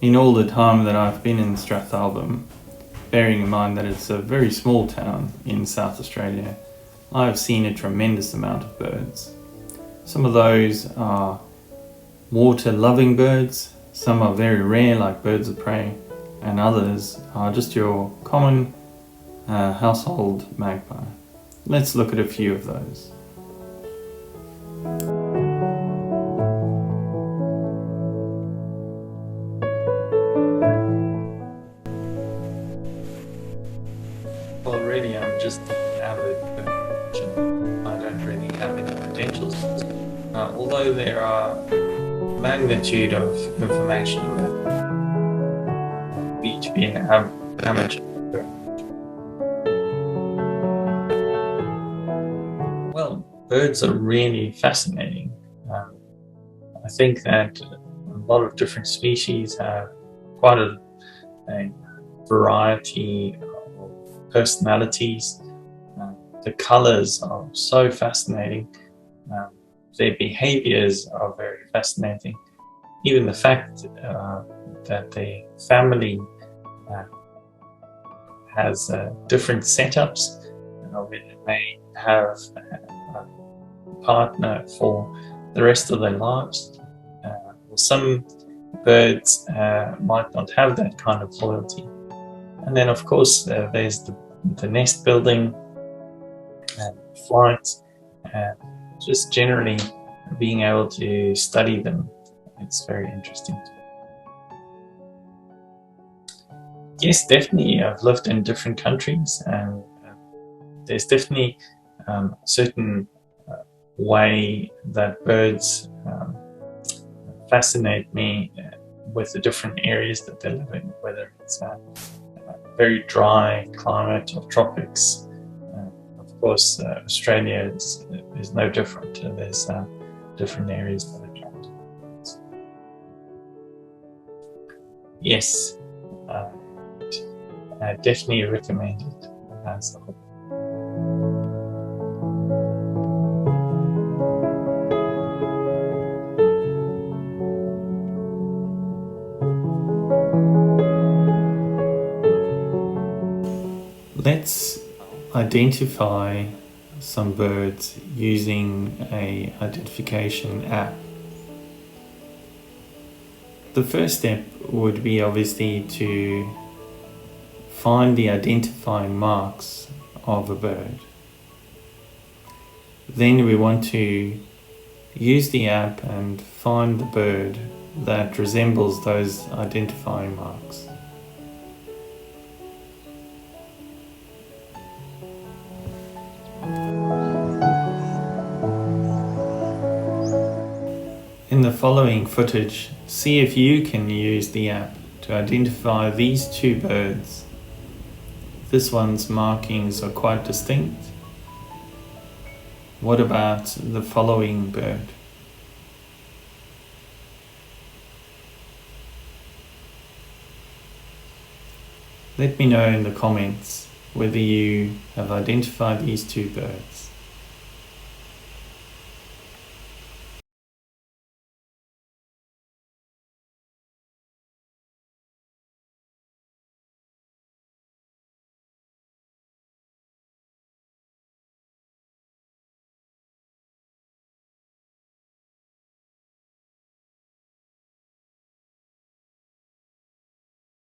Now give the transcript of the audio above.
In all the time that I've been in Strathalbyn, bearing in mind that it's a very small town in South Australia, I have seen a tremendous amount of birds. Some of those are water-loving birds, some are very rare like birds of prey, and others are just your common household magpie. Let's look at a few of those. Already I'm just an avid bird watcher. I don't really have any credentials, although there are a magnitude of information about me to be an amateur bird. Well, birds are really fascinating. I think that a lot of different species have quite a variety of personalities. The colors are so fascinating. Their behaviors are very fascinating. Even the fact that their family has different setups, where they may have a partner for the rest of their lives. Some birds might not have that kind of loyalty. And then of course there's the nest building and flight, and just generally being able to study them. It's very interesting. Yes, definitely I've lived in different countries, and there's definitely a certain way that birds fascinate me with the different areas that they live in, whether it's a very dry climate of tropics. Of course, Australia is no different. There's different areas that attract birds. Yes, I definitely recommend it as a hobby. Let's identify some birds using an identification app. The first step would be obviously to find the identifying marks of a bird. Then we want to use the app and find the bird that resembles those identifying marks. In the following footage, see if you can use the app to identify these two birds. This one's markings are quite distinct. What about the following bird? Let me know in the comments whether you have identified these two birds.